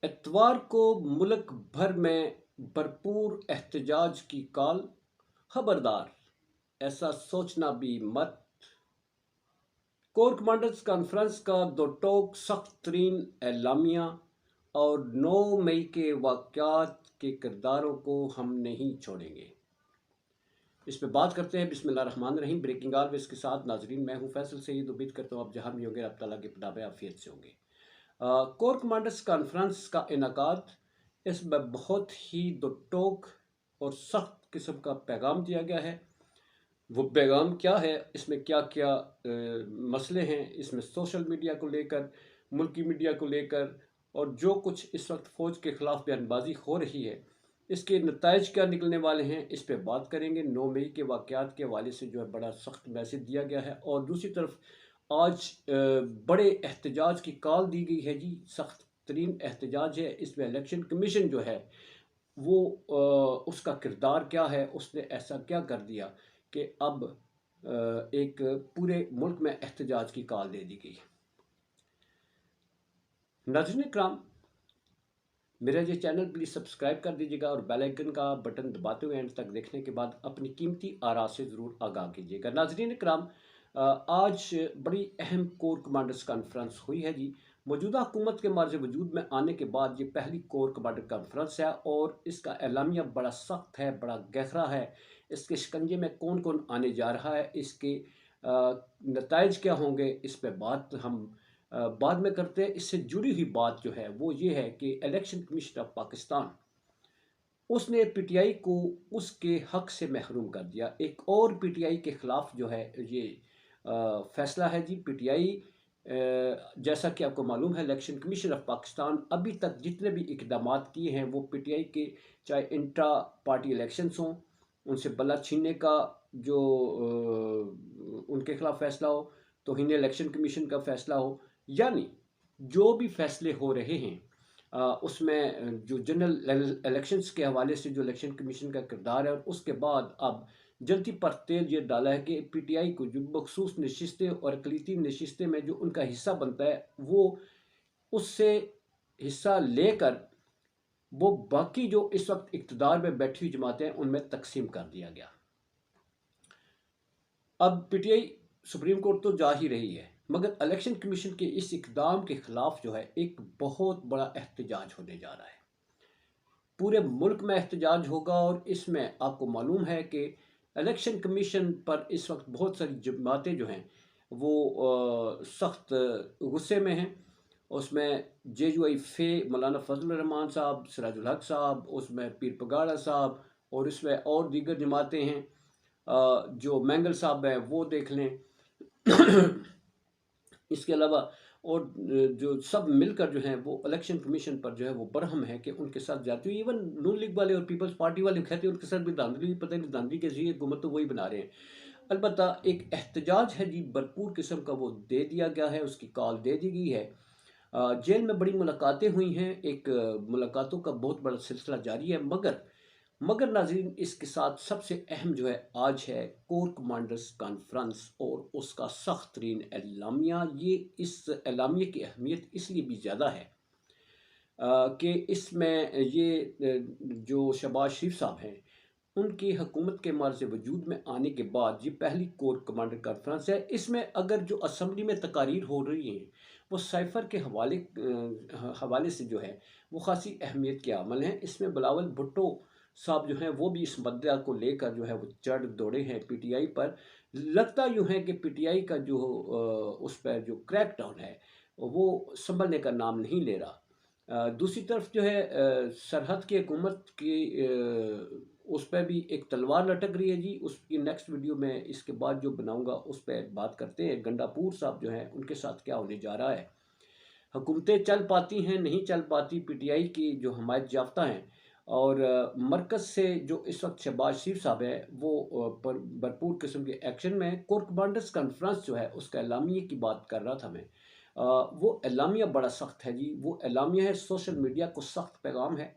اتوار کو ملک بھر میں بھرپور احتجاج کی کال۔ خبردار، ایسا سوچنا بھی مت۔ کور کمانڈرز کانفرنس کا دو ٹوک سخت ترین اعلامیہ اور 9 مئی کے واقعات کے کرداروں کو ہم نہیں چھوڑیں گے، اس پہ بات کرتے ہیں۔ بسم اللہ الرحمن الرحیم۔ بریکنگ آلویز کے ساتھ ناظرین، میں ہوں فیصل سعید۔ امید کرتا ہوں آپ جہاں بھی ہوں گے رب تعالیٰ کے پناہ عافیت سے ہوں گے۔ کور کمانڈرز کانفرنس کا انعقاد، اس میں بہت ہی دو ٹوک اور سخت قسم کا پیغام دیا گیا ہے۔ وہ پیغام کیا ہے، اس میں کیا کیا مسئلے ہیں، اس میں سوشل میڈیا کو لے کر، ملکی میڈیا کو لے کر، اور جو کچھ اس وقت فوج کے خلاف بیان بازی ہو رہی ہے، اس کے نتائج کیا نکلنے والے ہیں، اس پہ بات کریں گے۔ 9 مئی کے واقعات کے حوالے سے جو ہے بڑا سخت میسج دیا گیا ہے، اور دوسری طرف آج بڑے احتجاج کی کال دی گئی ہے جی، سخت ترین احتجاج ہے۔ اس میں الیکشن کمیشن جو ہے وہ اس کا کردار کیا ہے، اس نے ایسا کیا کر دیا کہ اب ایک پورے ملک میں احتجاج کی کال دے دی گئی۔ ناظرین اکرام، میرا یہ چینل پلیز سبسکرائب کر دیجیے گا اور بیل آئیکن کا بٹن دباتے ہوئے اینڈ تک دیکھنے کے بعد اپنی قیمتی آراء سے ضرور آگاہ کیجیے گا۔ ناظرین اکرام، آج بڑی اہم کور کمانڈرز کانفرنس ہوئی ہے جی۔ موجودہ حکومت کے معرض وجود میں آنے کے بعد یہ پہلی کور کمانڈر کانفرنس ہے، اور اس کا اعلامیہ بڑا سخت ہے، بڑا گہرا ہے۔ اس کے شکنجے میں کون کون آنے جا رہا ہے، اس کے نتائج کیا ہوں گے، اس پہ بات ہم بعد میں کرتے ہیں۔ اس سے جڑی ہوئی بات جو ہے وہ یہ ہے کہ الیکشن کمیشن آف پاکستان، اس نے پی ٹی آئی کو اس کے حق سے محروم کر دیا۔ ایک اور پی ٹی آئی کے خلاف جو ہے یہ فیصلہ ہے جی۔ پی ٹی آئی، جیسا کہ آپ کو معلوم ہے، الیکشن کمیشن آف پاکستان ابھی تک جتنے بھی اقدامات کیے ہیں وہ پی ٹی آئی کے، چاہے انٹرا پارٹی الیکشنز ہوں، ان سے بلہ چھیننے کا جو ان کے خلاف فیصلہ ہو، توہین الیکشن کمیشن کا فیصلہ ہو، یعنی جو بھی فیصلے ہو رہے ہیں اس میں جو جنرل الیکشنز کے حوالے سے جو الیکشن کمیشن کا کردار ہے، اور اس کے بعد اب جلدی پر تیل یہ ڈالا ہے کہ پی ٹی آئی کو جو مخصوص نشستیں اور اقلیتی نشستیں میں جو ان کا حصہ بنتا ہے، وہ اس سے حصہ لے کر وہ باقی جو اس وقت اقتدار میں بیٹھی ہوئی جماعتیں ہیں ان میں تقسیم کر دیا گیا۔ اب P T I supreme court تو جا ہی رہی ہے، مگر الیکشن کمیشن کے اس اقدام کے خلاف جو ہے ایک بہت بڑا احتجاج ہونے جا رہا ہے۔ پورے ملک میں احتجاج ہوگا، اور اس میں آپ کو معلوم ہے کہ الیکشن کمیشن پر اس وقت بہت ساری جماعتیں جو ہیں وہ سخت غصے میں ہیں۔ اس میں جے یو آئی فے، مولانا فضل الرحمان صاحب، سراج الحق صاحب، اس میں پیر پگاڑا صاحب، اور اس میں اور دیگر جماعتیں ہیں، جو مینگل صاحب ہیں وہ دیکھ لیں۔ اس کے علاوہ اور جو سب مل کر جو ہیں وہ الیکشن کمیشن پر جو ہے وہ برہم ہے کہ ان کے ساتھ جاتی ہوئی، ایون نون لیگ والے اور پیپلز پارٹی والے کہتے ہیں ان کے ساتھ بھی دھاندلی، پتہ نہیں دھاندلی کیسی ہے، حکومت تو وہی بنا رہے ہیں۔ البتہ ایک احتجاج ہے جی، بھرپور قسم کا، وہ دے دیا گیا ہے، اس کی کال دے دی گئی ہے۔ جیل میں بڑی ملاقاتیں ہوئی ہیں، ایک ملاقاتوں کا بہت بڑا سلسلہ جاری ہے، مگر ناظرین، اس کے ساتھ سب سے اہم جو ہے آج ہے کور کمانڈرز کانفرنس اور اس کا سخت ترین اعلامیہ۔ یہ اس اعلامیہ کی اہمیت اس لیے بھی زیادہ ہے کہ اس میں یہ جو شہباز شریف صاحب ہیں، ان کی حکومت کے معرض وجود میں آنے کے بعد یہ پہلی کور کمانڈر کانفرنس ہے۔ اس میں اگر جو اسمبلی میں تقاریر ہو رہی ہیں وہ سائفر کے حوالے سے جو ہے وہ خاصی اہمیت کے حامل ہیں۔ اس میں بلاول بھٹو صاحب جو ہیں وہ بھی اس مدعا کو لے کر جو ہے وہ چڑھ دوڑے ہیں پی ٹی آئی پر۔ لگتا یوں ہے کہ پی ٹی آئی کا جو اس پر جو کریک ڈاؤن ہے وہ سنبھلنے کا نام نہیں لے رہا۔ دوسری طرف جو ہے سرحد کی حکومت کی اس پہ بھی ایک تلوار لٹک رہی ہے جی۔ اس کی نیکسٹ ویڈیو میں اس کے بعد جو بناؤں گا اس پہ بات کرتے ہیں۔ گنڈا پور صاحب جو ہیں ان کے ساتھ کیا ہونے جا رہا ہے، حکومتیں چل پاتی ہیں نہیں چل پاتی، پی ٹی آئی کی جو حمایت یافتہ ہیں، اور مرکز سے جو اس وقت شہباز شریف صاحب ہے وہ بھرپور قسم کے ایکشن میں۔ کور کمانڈرز کانفرنس جو ہے اس کا اعلامیہ کی بات کر رہا تھا میں، وہ اعلامیہ بڑا سخت ہے جی۔ وہ اعلامیہ ہے، سوشل میڈیا کو سخت پیغام ہے،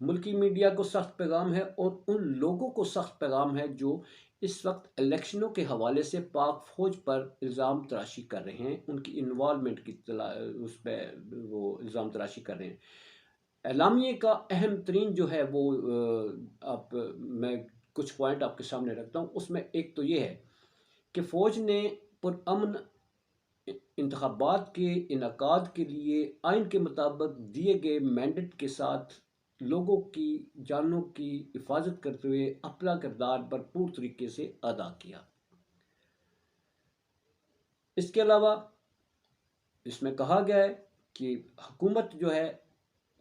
ملکی میڈیا کو سخت پیغام ہے، اور ان لوگوں کو سخت پیغام ہے جو اس وقت الیکشنوں کے حوالے سے پاک فوج پر الزام تراشی کر رہے ہیں، ان کی انوالومنٹ کی اس پہ وہ الزام تراشی کر رہے ہیں۔ اعلامیے کا اہم ترین جو ہے وہ میں کچھ پوائنٹ آپ کے سامنے رکھتا ہوں. اس میں ایک تو یہ ہے کہ فوج نے پرامن انتخابات کے انعقاد کے لیے آئین کے مطابق دیے گئے مینڈیٹ کے ساتھ لوگوں کی جانوں کی حفاظت کرتے ہوئے اپنا کردار بھرپور طریقے سے ادا کیا. اس کے علاوہ اس میں کہا گیا ہے کہ حکومت جو ہے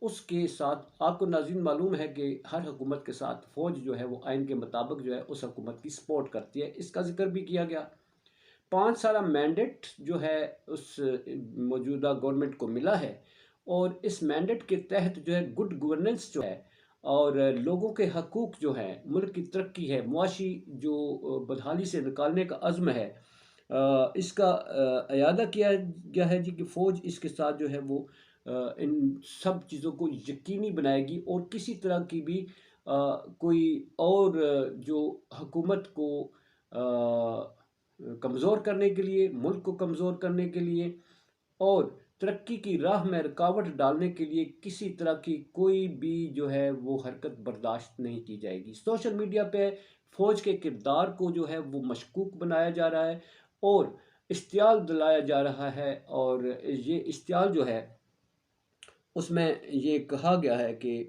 اس کے ساتھ، آپ کو ناظرین معلوم ہے کہ ہر حکومت کے ساتھ فوج جو ہے وہ آئین کے مطابق جو ہے اس حکومت کی سپورٹ کرتی ہے. اس کا ذکر بھی کیا گیا. 5 سالہ مینڈیٹ جو ہے اس موجودہ گورنمنٹ کو ملا ہے، اور اس مینڈیٹ کے تحت جو ہے گڈ گورننس جو ہے اور لوگوں کے حقوق جو ہیں، ملک کی ترقی ہے، معاشی جو بدحالی سے نکالنے کا عزم ہے، اس کا اعادہ کیا گیا ہے جی کہ فوج اس کے ساتھ جو ہے وہ ان سب چیزوں کو یقینی بنائے گی، اور کسی طرح کی بھی کوئی اور جو حکومت کو کمزور کرنے کے لیے، ملک کو کمزور کرنے کے لیے اور ترقی کی راہ میں رکاوٹ ڈالنے کے لیے کسی طرح کی کوئی بھی جو ہے وہ حرکت برداشت نہیں کی جائے گی. سوشل میڈیا پہ فوج کے کردار کو جو ہے وہ مشکوک بنایا جا رہا ہے اور اشتعال دلایا جا رہا ہے، اور یہ اشتعال جو ہے اس میں یہ کہا گیا ہے کہ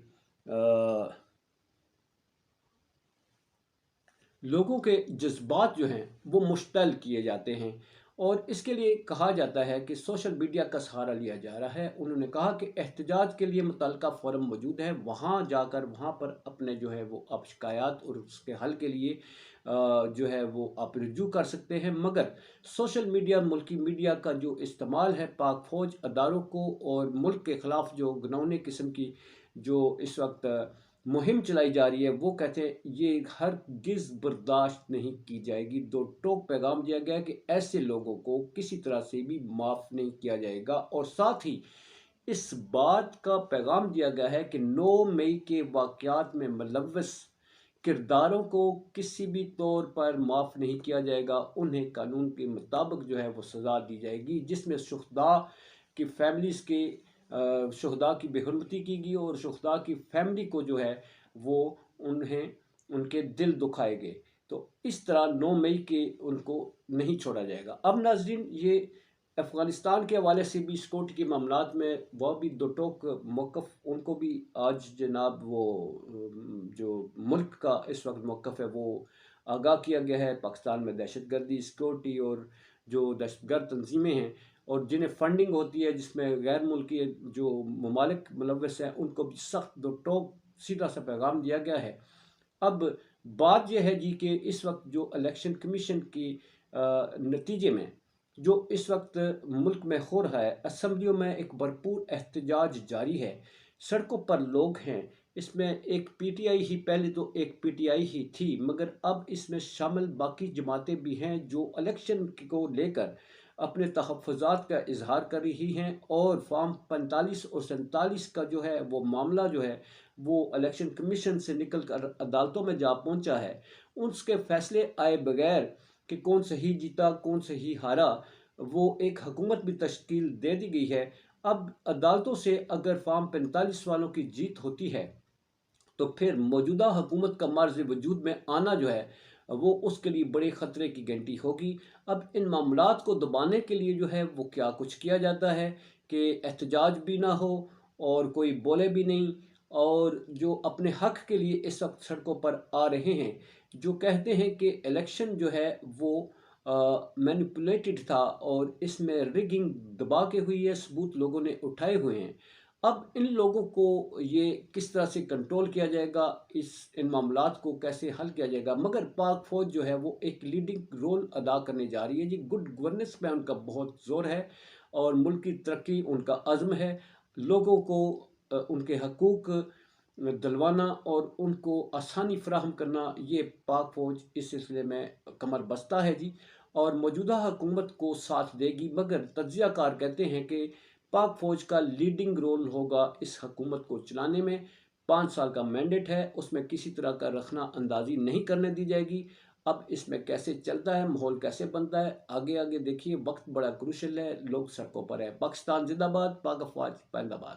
لوگوں کے جذبات جو ہیں وہ مشتعل کیے جاتے ہیں، اور اس کے لیے کہا جاتا ہے کہ سوشل میڈیا کا سہارا لیا جا رہا ہے. انہوں نے کہا کہ احتجاج کے لیے متعلقہ فورم موجود ہے، وہاں جا کر وہاں پر اپنے جو ہے وہ آپ شکایات اور اس کے حل کے لیے جو ہے وہ آپ رجوع کر سکتے ہیں. مگر سوشل میڈیا، ملکی میڈیا کا جو استعمال ہے پاک فوج اداروں کو اور ملک کے خلاف جو گھناؤنے قسم کی جو اس وقت مہم چلائی جا رہی ہے، وہ کہتے ہیں یہ ہرگز برداشت نہیں کی جائے گی. دو ٹوک پیغام دیا گیا ہے کہ ایسے لوگوں کو کسی طرح سے بھی معاف نہیں کیا جائے گا، اور ساتھ ہی اس بات کا پیغام دیا گیا ہے کہ 9 مئی کے واقعات میں ملوث کرداروں کو کسی بھی طور پر معاف نہیں کیا جائے گا. انہیں قانون کے مطابق جو ہے وہ سزا دی جائے گی، جس میں شہداء کی فیملیز کے شہداء کی بے حرمتی کی گئی، اور شہداء کی فیملی کو جو ہے وہ انہیں ان کے دل دکھائے گئے. تو اس طرح 9 مئی کے ان کو نہیں چھوڑا جائے گا. اب ناظرین، یہ افغانستان کے حوالے سے بھی سیکورٹی کے معاملات میں وہ بھی دو ٹوک موقف ان کو بھی آج جناب وہ جو ملک کا اس وقت موقف ہے وہ آگاہ کیا گیا ہے. پاکستان میں دہشت گردی، سیکورٹی اور جو دہشت گرد تنظیمیں ہیں اور جنہیں فنڈنگ ہوتی ہے، جس میں غیر ملکی جو ممالک ملوث ہیں، ان کو بھی سخت دو ٹوک سیدھا سا پیغام دیا گیا ہے. اب بات یہ ہے جی کہ اس وقت جو الیکشن کمیشن کی نتیجے میں جو اس وقت ملک میں ہو رہا ہے، اسمبلیوں میں ایک بھرپور احتجاج جاری ہے، سڑکوں پر لوگ ہیں. اس میں ایک پی ٹی آئی ہی، پہلے تو ایک پی ٹی آئی ہی تھی، مگر اب اس میں شامل باقی جماعتیں بھی ہیں جو الیکشن کو لے کر اپنے تحفظات کا اظہار کر رہی ہیں، اور فارم 45 اور 47 کا جو ہے وہ معاملہ جو ہے وہ الیکشن کمیشن سے نکل کر عدالتوں میں جا پہنچا ہے. اس کے فیصلے آئے بغیر کہ کون صحیح جیتا کون صحیح ہارا، وہ ایک حکومت بھی تشکیل دے دی گئی ہے. اب عدالتوں سے اگر فارم 45 والوں کی جیت ہوتی ہے تو پھر موجودہ حکومت کا معرض وجود میں آنا جو ہے وہ اس کے لیے بڑے خطرے کی گھنٹی ہوگی. اب ان معاملات کو دبانے کے لیے جو ہے وہ کیا کچھ کیا جاتا ہے کہ احتجاج بھی نہ ہو اور کوئی بولے بھی نہیں، اور جو اپنے حق کے لیے اس وقت سڑکوں پر آ رہے ہیں، جو کہتے ہیں کہ الیکشن جو ہے وہ مینیپولیٹڈ تھا اور اس میں ریگنگ دبا کے ہوئی ہے، ثبوت لوگوں نے اٹھائے ہوئے ہیں. اب ان لوگوں کو یہ کس طرح سے کنٹرول کیا جائے گا، ان معاملات کو کیسے حل کیا جائے گا. مگر پاک فوج جو ہے وہ ایک لیڈنگ رول ادا کرنے جا رہی ہے جی. گڈ گورننس میں ان کا بہت زور ہے، اور ملک کی ترقی ان کا عزم ہے. لوگوں کو ان کے حقوق دلوانا اور ان کو آسانی فراہم کرنا، یہ پاک فوج اس سلسلے میں کمر بستہ ہے جی، اور موجودہ حکومت کو ساتھ دے گی. مگر تجزیہ کار کہتے ہیں کہ پاک فوج کا لیڈنگ رول ہوگا اس حکومت کو چلانے میں. 5 سال کا مینڈیٹ ہے، اس میں کسی طرح کا رخنا اندازی نہیں کرنے دی جائے گی. اب اس میں کیسے چلتا ہے، ماحول کیسے بنتا ہے، آگے آگے دیکھیے. وقت بڑا کروشل ہے، لوگ سڑکوں پر ہے. پاکستان زندہ باد، پاک افواج پائندہ باد.